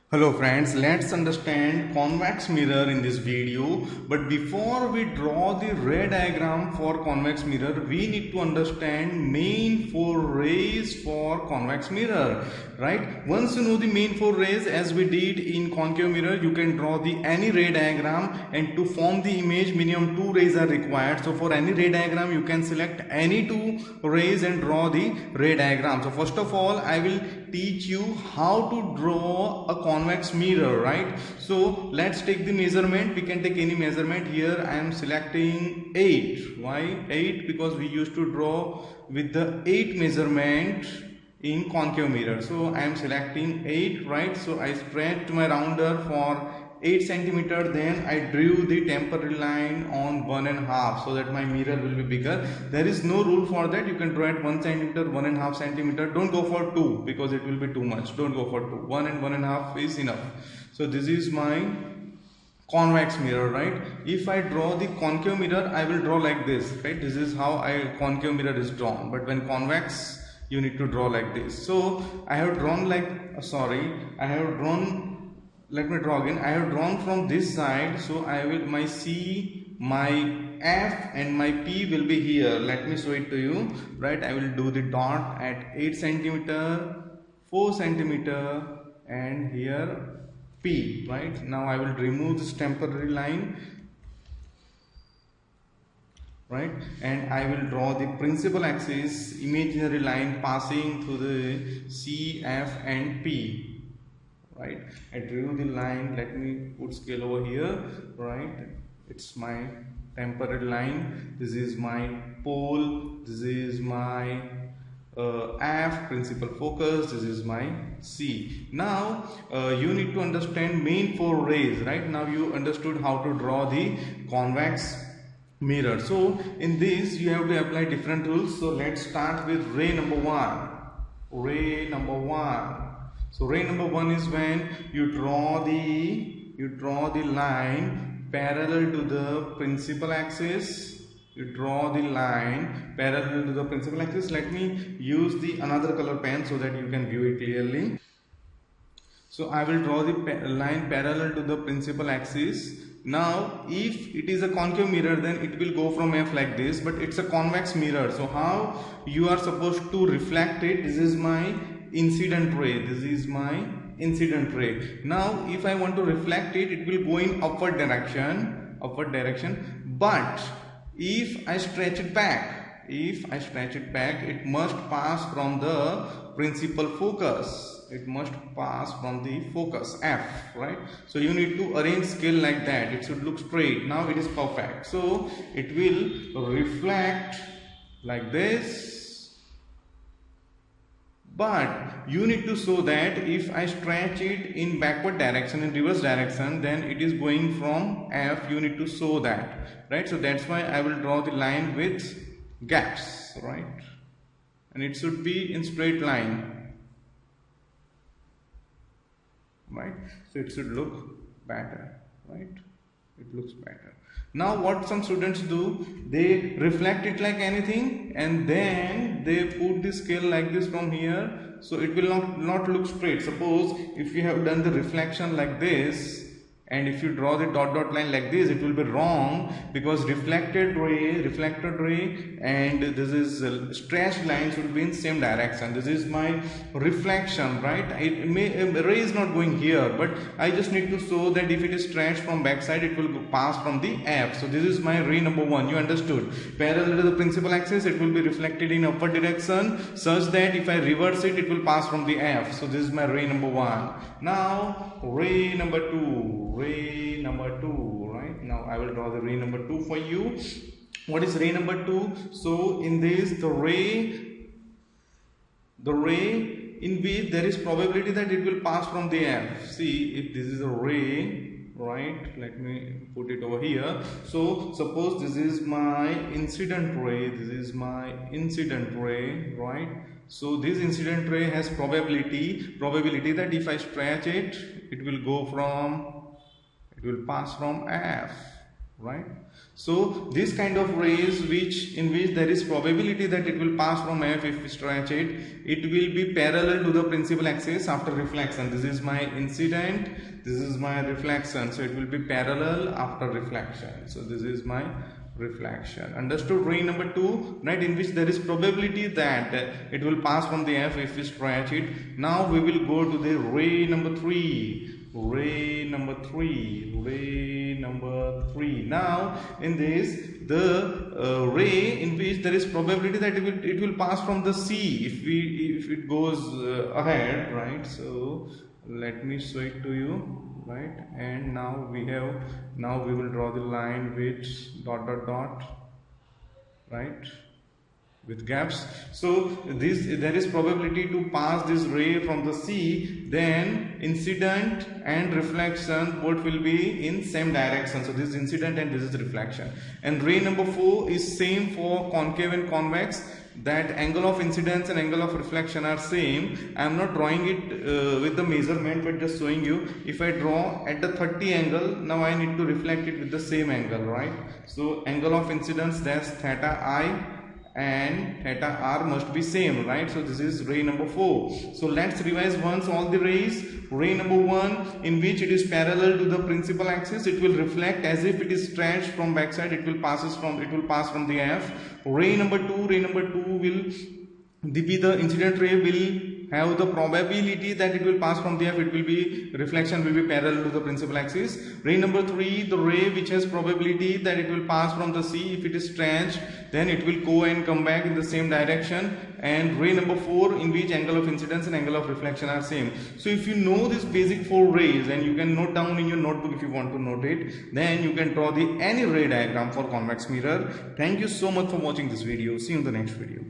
Hello friends, let's understand convex mirror in this video. But before we draw the ray diagram for convex mirror, we need to understand main four rays for convex mirror, right? Once you know the main four rays, as we did in concave mirror, you can draw the any ray diagram, and to form the image minimum two rays are required. So for any ray diagram you can select any two rays and draw the ray diagram. So first of all I will teach you how to draw a convex mirror, right? So let's take the measurement. We can take any measurement. Here I am selecting 8. Why 8? Because we used to draw with the 8 measurement in concave mirror. So I am selecting 8, right? So I stretched my rounder for 8 centimeter, then I drew the temporary line on 1.5 so that my mirror will be bigger. There is no rule for that. You can draw at 1 centimeter, 1.5 centimeter. Don't go for 2 because it will be too much. Don't go for 2. 1 and 1.5 is enough. So this is my convex mirror, right? If I draw the concave mirror, I will draw like this, right? This is how concave mirror is drawn. But when convex, you need to draw like this. So I have drawn let me draw again. I have drawn from this side, so I will my C, my F and my P will be here. Let me show it to you, right? I will do the dot at 8 centimeter, 4 centimeter and here P, right? Now I will remove this temporary line, right, and I will draw the principal axis imaginary line passing through the C, F and P. Right, I drew the line. Let me put scale over here, right? It's my temporary line. This is my pole. This is my F, principal focus. This is my C. Now you need to understand main four rays, right? Now you understood how to draw the convex mirror. So in this you have to apply different rules. So let's start with ray number 1. Ray number 1. So ray number 1 is when you draw the line parallel to the principal axis. You draw the line parallel to the principal axis. Let me use the another color pen so that you can view it clearly. So I will draw the line parallel to the principal axis. Now if it is a concave mirror, then it will go from F like this, but it's a convex mirror. So how you are supposed to reflect it? This is my incident ray. This is my incident ray. Now if I want to reflect it, it will go in upward direction, but if I stretch it back, it must pass from the principal focus. It must pass from the focus F, right? So you need to arrange scale like that. It should look straight. Now it is perfect. So it will reflect like this. But you need to show that if I stretch it in backward direction, in reverse direction, then it is going from F. You need to show that, right? So that's why I will draw the line with gaps, right? And it should be in straight line, right? So it should look better, right? It looks better. Now what some students do, they reflect it like anything and then they put the scale like this from here, so it will not look straight. Suppose if you have done the reflection like this and if you draw the dot line like this, it will be wrong, because reflected ray and this is stretched line should be in same direction. This is my reflection, right? Ray is not going here, but I just need to show that if it is stretched from backside, it will pass from the F. So this is my ray number 1. You understood? Parallel to the principal axis, it will be reflected in upward direction such that if I reverse it, it will pass from the F. So this is my ray number 1. Now ray number 2. Ray number 2, right? Now I will draw the ray number 2 for you. What is ray number 2? So in this, the ray in which there is probability that it will pass from the F. See, if this is a ray, right? Let me put it over here. So suppose this is my incident ray. This is my incident ray, right? So this incident ray has probability that if I stretch it, it will pass from F. right? So this kind of rays in which there is probability that it will pass from F if we stretch it will be parallel to the principal axis after reflection. This is my incident, this is my reflection, so it will be parallel after reflection. So this is my reflection. Understood? Ray number 2, right, in which there is probability that it will pass from the F if we stretch it. Now we will go to the ray number 3. Ray number 3. Now in this, the ray in which there is probability that it will pass from the C if it goes ahead, right? So let me show it to you, right? And now we will draw the line with dot, right, with gaps. So there is probability to pass this ray from the C, then incident and reflection both will be in same direction. So this is incident and this is reflection. And ray number 4 is same for concave and convex, that angle of incidence and angle of reflection are same. I am not drawing it with the measurement, but just showing you. If I draw at the 30 angle, now I need to reflect it with the same angle, right? So angle of incidence, that's theta I, and theta r must be same, right? So this is ray number 4. So let's revise once all the rays. Ray number 1, in which it is parallel to the principal axis, it will reflect as if it is stretched from backside, it will pass from the F. Ray number 2 will be the incident ray will have the probability that it will pass from the F, it will be reflection will be parallel to the principal axis. Ray number 3, the ray which has probability that it will pass from the C, if it is stretched, then it will go and come back in the same direction. And ray number 4, in which angle of incidence and angle of reflection are same. So if you know this basic 4 rays, and you can note down in your notebook if you want to note it, then you can draw any ray diagram for convex mirror. Thank you so much for watching this video. See you in the next video.